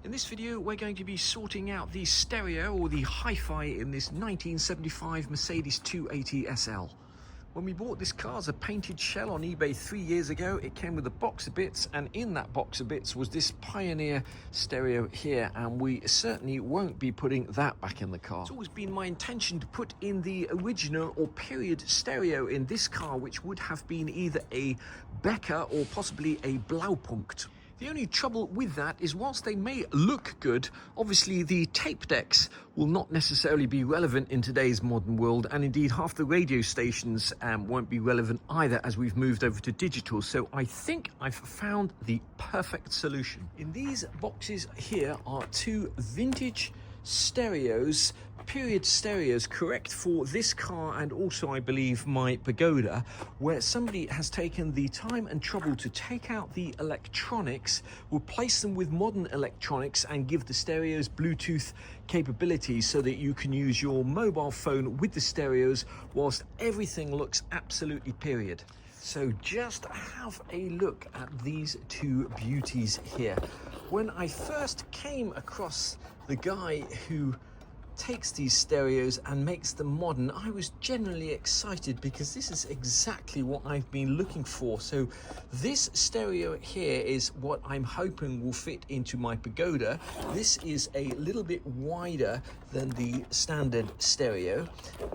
In this video, we're going to be sorting out the stereo or the hi-fi in this 1975 Mercedes 280 SL. When we bought this car as a painted shell on eBay 3 years ago, it came with a box of bits, and in that box of bits was this Pioneer stereo here, and we certainly won't be putting that back in the car. It's always been my intention to put in the original or period stereo in this car, which would have been either a Becker or possibly a Blaupunkt. The only trouble with that is whilst they may look good, obviously the tape decks will not necessarily be relevant in today's modern world, and indeed half the radio stations won't be relevant either as we've moved over to digital. So I think I've found the perfect solution. In these boxes here are two vintage stereos, period stereos, correct for this car and also I believe my Pagoda, where somebody has taken the time and trouble to take out the electronics, replace them with modern electronics and give the stereos Bluetooth capabilities so that you can use your mobile phone with the stereos whilst everything looks absolutely period. So just have a look at these two beauties here. When I first came across the guy who takes these stereos and makes them modern, I was genuinely excited because this is exactly what I've been looking for. So this stereo here is what I'm hoping will fit into my Pagoda. This is a little bit wider than the standard stereo,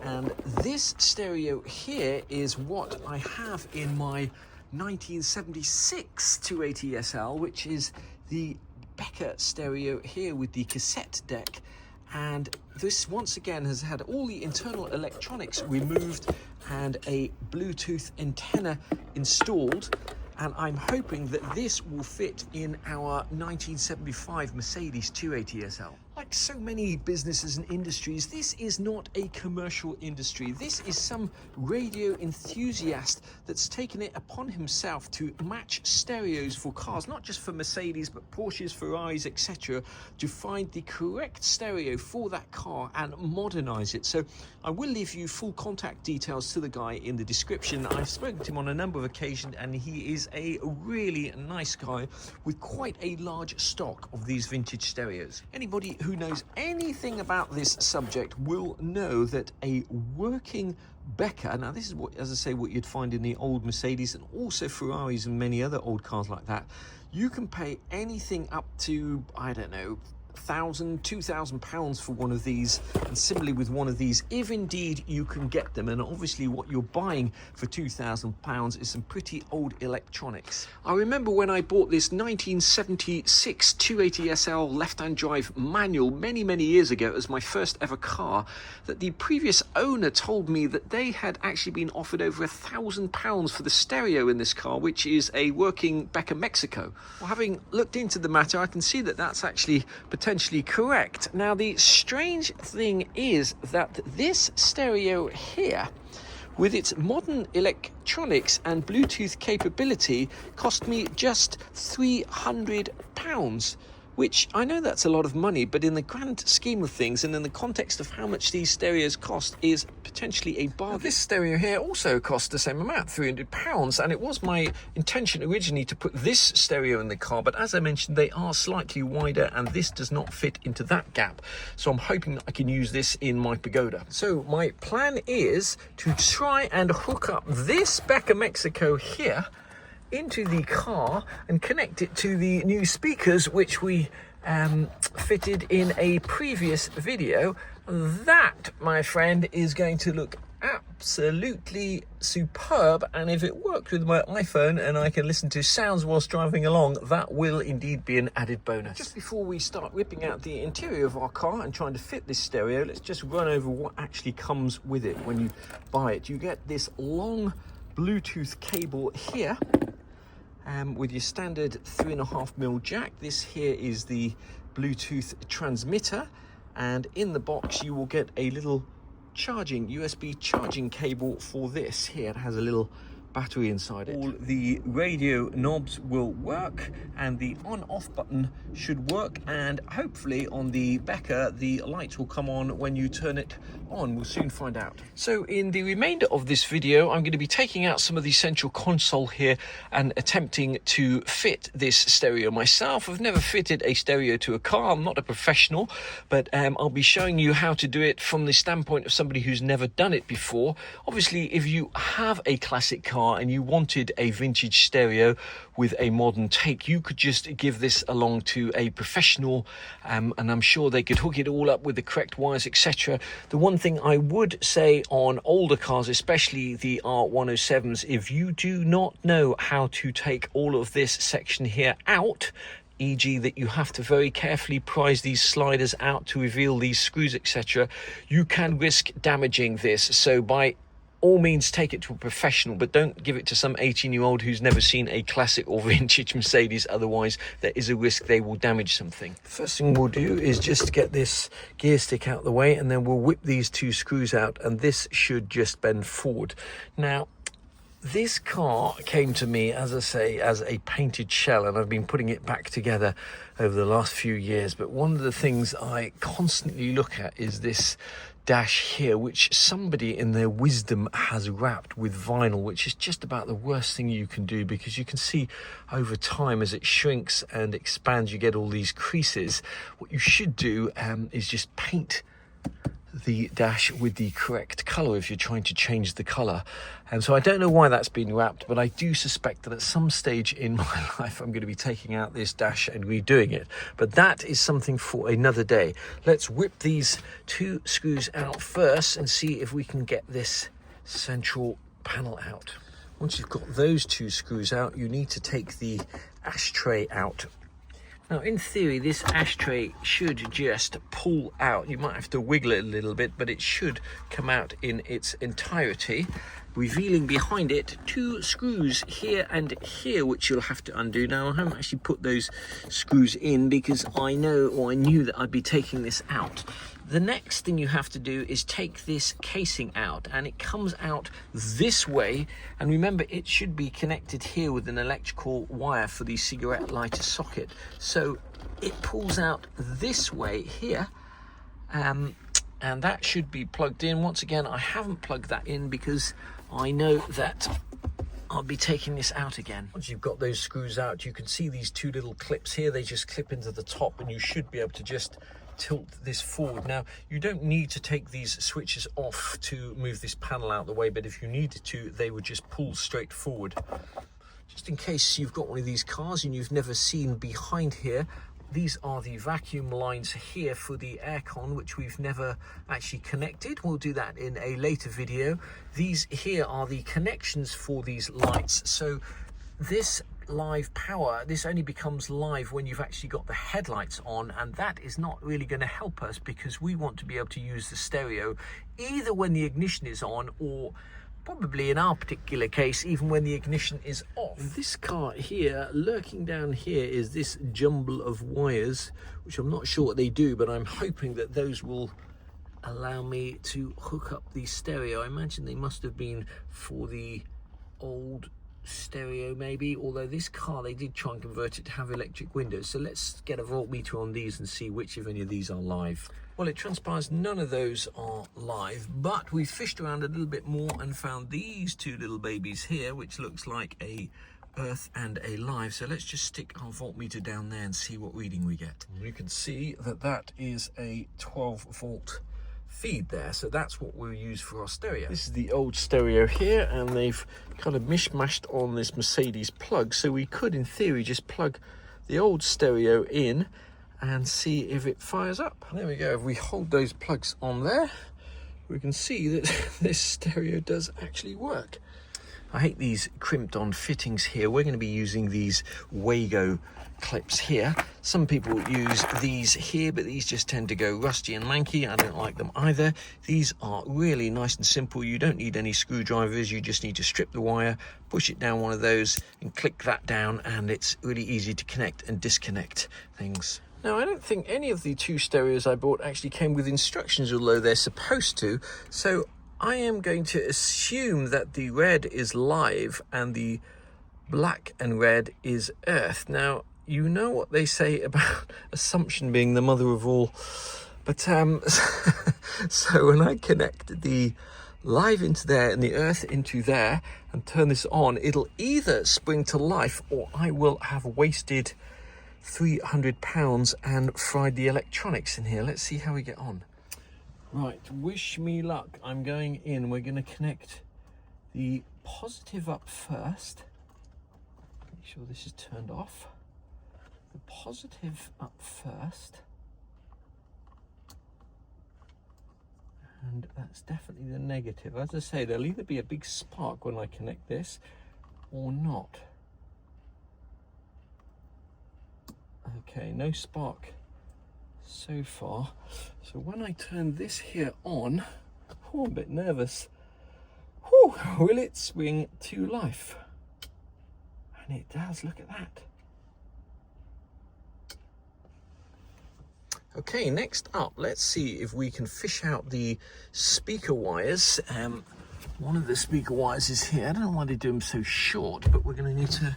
and this stereo here is what I have in my 1976 280 SL, which is the Becker stereo here with the cassette deck. And this once again has had all the internal electronics removed and a Bluetooth antenna installed, and I'm hoping that this will fit in our 1975 Mercedes 280 SL. Like so many businesses and industries, this is not a commercial industry. This is some radio enthusiast that's taken it upon himself to match stereos for cars, not just for Mercedes, but Porsches, Ferraris, etc., to find the correct stereo for that car and modernize it. So I will leave you full contact details to the guy in the description. I've spoken to him on a number of occasions, and he is a really nice guy with quite a large stock of these vintage stereos. Anybody who knows anything about this subject will know that a working Becker, now this is what, as I say, what you'd find in the old Mercedes and also Ferraris and many other old cars like that, you can pay anything up to, I don't know, £1,000–2,000 for one of these, and similarly with one of these, if indeed you can get them. And obviously what you're buying for £2,000 is some pretty old electronics. I remember when I bought this 1976 280 SL left-hand drive manual many years ago as my first ever car, that the previous owner told me that they had actually been offered over £1,000 for the stereo in this car, which is a working Becker Mexico. Well, having looked into the matter, I can see that that's actually potentially correct. Now the strange thing is that this stereo here, with its modern electronics and Bluetooth capability, cost me just £300, which I know that's a lot of money, but in the grand scheme of things and in the context of how much these stereos cost, is potentially a bargain. Now, this stereo here also cost the same amount, £300, and it was my intention originally to put this stereo in the car, but as I mentioned, they are slightly wider and this does not fit into that gap, so I'm hoping I can use this in my Pagoda. So my plan is to try and hook up this Becker Mexico here into the car and connect it to the new speakers which we fitted in a previous video. That, my friend, is going to look absolutely superb, and if it works with my iPhone and I can listen to sounds whilst driving along, that will indeed be an added bonus. Just before we start ripping out the interior of our car and trying to fit this stereo, let's just run over what actually comes with it when you buy it. You get this long Bluetooth cable here, with your standard 3.5mm jack. This here is the Bluetooth transmitter, and in the box you will get a little USB charging cable for this. Here it has a little battery inside it. All the radio knobs will work, and the on-off button should work, and hopefully on the Becker the lights will come on when you turn it on. We'll soon find out. So in the remainder of this video, I'm going to be taking out some of the central console here and attempting to fit this stereo myself. I've never fitted a stereo to a car. I'm not a professional, but I'll be showing you how to do it from the standpoint of somebody who's never done it before. Obviously, if you have a classic car and you wanted a vintage stereo with a modern take, you could just give this along to a professional, and I'm sure they could hook it all up with the correct wires, etc. The one thing I would say on older cars, especially the R107s, if you do not know how to take all of this section here out, e.g. that you have to very carefully prise these sliders out to reveal these screws, etc., you can risk damaging this. So by all means take it to a professional, but don't give it to some 18-year-old who's never seen a classic or vintage Mercedes, otherwise there is a risk they will damage something. First thing we'll do is just get this gear stick out of the way, and then we'll whip these two screws out, and this should just bend forward. Now, this car came to me, as I say, as a painted shell, and I've been putting it back together over the last few years. But one of the things I constantly look at is this dash here, which somebody in their wisdom has wrapped with vinyl, which is just about the worst thing you can do, because you can see over time as it shrinks and expands, you get all these creases. What you should do is just paint the dash with the correct color if you're trying to change the color. And so I don't know why that's been wrapped, but I do suspect that at some stage in my life I'm going to be taking out this dash and redoing it, but that is something for another day. Let's whip these two screws out first and see if we can get this central panel out. Once you've got those two screws out, you need to take the ashtray out. Now, in theory, this ashtray should just pull out. You might have to wiggle it a little bit, but it should come out in its entirety, revealing behind it two screws here and here, which you'll have to undo. Now, I haven't actually put those screws in because I knew that I'd be taking this out. The next thing you have to do is take this casing out, and it comes out this way. And remember, it should be connected here with an electrical wire for the cigarette lighter socket. So it pulls out this way here, and that should be plugged in. Once again, I haven't plugged that in because I know that I'll be taking this out again. Once you've got those screws out, you can see these two little clips here. They just clip into the top, and you should be able to just tilt this forward. Now, you don't need to take these switches off to move this panel out of the way, but if you needed to, they would just pull straight forward. Just in case you've got one of these cars and you've never seen behind here, these are the vacuum lines here for the aircon, which we've never actually connected. We'll do that in a later video. These here are the connections for these lights. So this live power, this only becomes live when you've actually got the headlights on, and that is not really going to help us because we want to be able to use the stereo either when the ignition is on, or probably in our particular case even when the ignition is off. This car here, lurking down here, is this jumble of wires, which I'm not sure what they do, but I'm hoping that those will allow me to hook up the stereo. I imagine they must have been for the old stereo maybe, although this car they did try and convert it to have electric windows. So let's get a voltmeter on these and see which of any of these are live. Well, it transpires none of those are live, but we fished around a little bit more and found these two little babies here, which looks like a earth and a live. So let's just stick our voltmeter down there and see what reading we get. You can see that that is a 12 volt feed there, so that's what we'll use for our stereo. This is the old stereo here, and they've kind of mishmashed on this Mercedes plug, so we could in theory just plug the old stereo in and see if it fires up. There we go. If we hold those plugs on there, we can see that this stereo does actually work. I hate these crimped on fittings here. We're going to be using these WAGO clips here. Some people use these here, but these just tend to go rusty and lanky. I don't like them either. These are really nice and simple. You don't need any screwdrivers. You just need to strip the wire, push it down one of those and click that down, and it's really easy to connect and disconnect things. Now, I don't think any of the two stereos I bought actually came with instructions, although they're supposed to. So I am going to assume that the red is live and the black and red is earth. Now, you know what they say about assumption being the mother of all, but so when I connect the live into there and the earth into there and turn this on, it'll either spring to life or I will have wasted £300 and fried the electronics in here. Let's see how we get on. Right, wish me luck. I'm going in. We're going to connect the positive up first. Make sure this is turned off. The positive up first. And that's definitely the negative. As I say, there'll either be a big spark when I connect this or not. Okay, no spark so far. So when I turn this here on, oh, I'm a bit nervous. Whew, will it swing to life? And it does, look at that. Okay, next up, let's see if we can fish out the speaker wires. One of the speaker wires is here. I don't know why they do them so short, but we're going to need to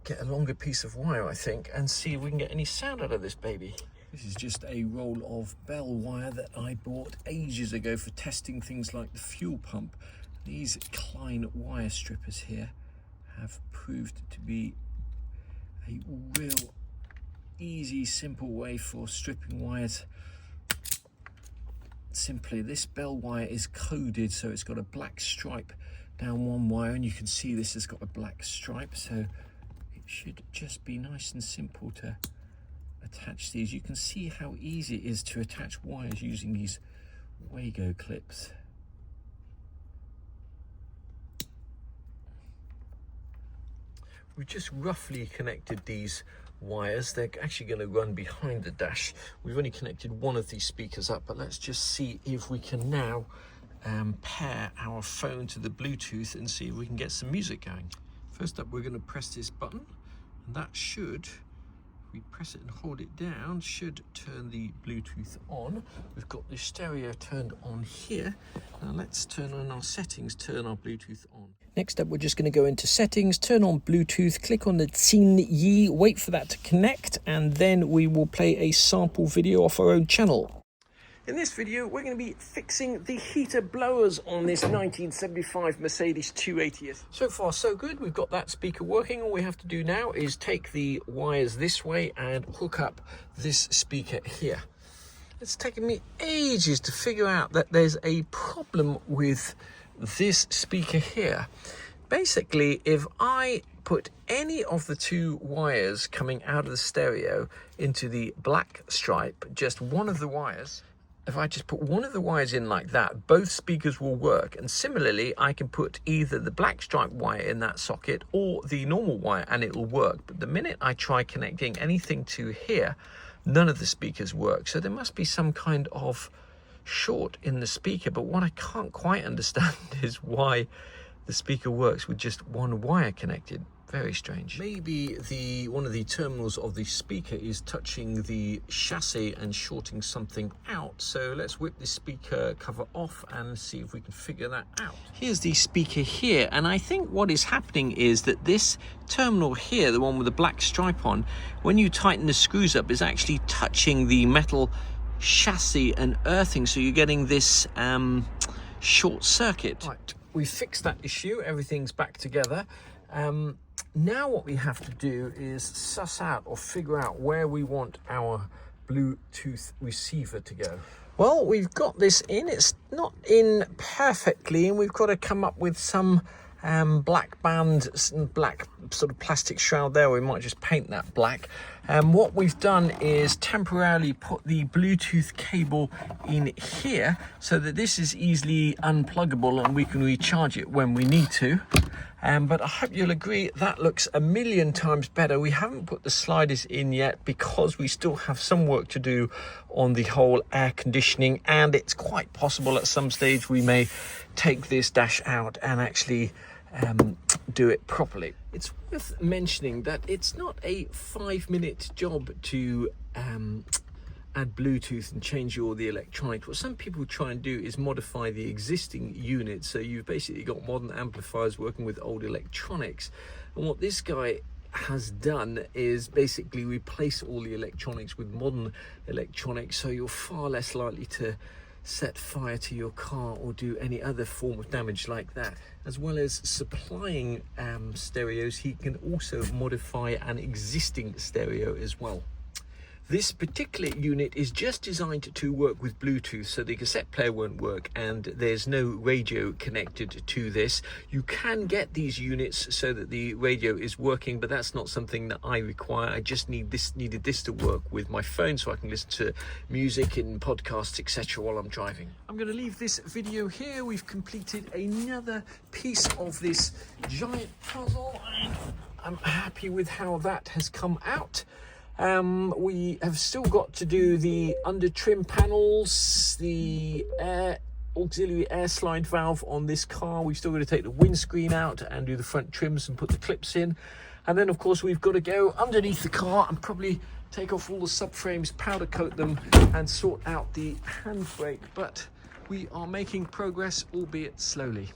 get a longer piece of wire, I think, and see if we can get any sound out of this baby. This is just a roll of bell wire that I bought ages ago for testing things like the fuel pump. These Klein wire strippers here have proved to be a real easy, simple way for stripping wires. Simply, this bell wire is coded, so it's got a black stripe down one wire, and you can see this has got a black stripe, so it should just be nice and simple to attach these. You can see how easy it is to attach wires using these WAGO clips. We've just roughly connected these wires. They're actually going to run behind the dash. We've only connected one of these speakers up, but let's just see if we can now pair our phone to the Bluetooth and see if we can get some music going. First up, we're going to press this button, and that should, if we press it and hold it down, should turn the Bluetooth on. We've got the stereo turned on here. Now let's turn on our settings, turn our Bluetooth on. Next up, we're just going to go into settings, turn on Bluetooth, click on the Xin Yi, wait for that to connect, and then we will play a sample video off our own channel. In this video, we're going to be fixing the heater blowers on this 1975 Mercedes 280. So far, so good. We've got that speaker working. All we have to do now is take the wires this way and hook up this speaker here. It's taken me ages to figure out that there's a problem with this speaker here. Basically, if I put any of the two wires coming out of the stereo into the black stripe, just one of the wires, if I just put one of the wires in like that, both speakers will work. And similarly, I can put either the black stripe wire in that socket or the normal wire and it'll work. But the minute I try connecting anything to here, none of the speakers work. So there must be some kind of short in the speaker, but what I can't quite understand is why the speaker works with just one wire connected. Very strange. Maybe one of the terminals of the speaker is touching the chassis and shorting something out. So let's whip the speaker cover off and see if we can figure that out. Here's the speaker here, and I think what is happening is that this terminal here, the one with the black stripe on, when you tighten the screws up, is actually touching the metal chassis and earthing, so you're getting this short circuit. Right, we fixed that issue, everything's back together. Now what we have to do is suss out or figure out where we want our Bluetooth receiver to go. Well, we've got this in, it's not in perfectly, and we've got to come up with some black band, black sort of plastic shroud there. We might just paint that black. What we've done is temporarily put the Bluetooth cable in here so that this is easily unpluggable and we can recharge it when we need to. But I hope you'll agree that looks a million times better. We haven't put the sliders in yet because we still have some work to do on the whole air conditioning, and it's quite possible at some stage we may take this dash out and actually do it properly. It's worth mentioning that it's not a 5-minute job to add Bluetooth and change all the electronics. What some people try and do is modify the existing unit, so you've basically got modern amplifiers working with old electronics. And what this guy has done is basically replace all the electronics with modern electronics, so you're far less likely to set fire to your car or do any other form of damage like that. As well as supplying stereos, he can also modify an existing stereo as well. This particular unit is just designed to work with Bluetooth, so the cassette player won't work and there's no radio connected to this. You can get these units so that the radio is working, but that's not something that I require. I just needed this to work with my phone so I can listen to music and podcasts, etc. while I'm driving. I'm going to leave this video here. We've completed another piece of this giant puzzle and I'm happy with how that has come out. We have still got to do the under trim panels, the auxiliary air slide valve on this car. We've still got to take the windscreen out and do the front trims and put the clips in. And then of course we've got to go underneath the car and probably take off all the subframes, powder coat them and sort out the handbrake. But we are making progress, albeit slowly.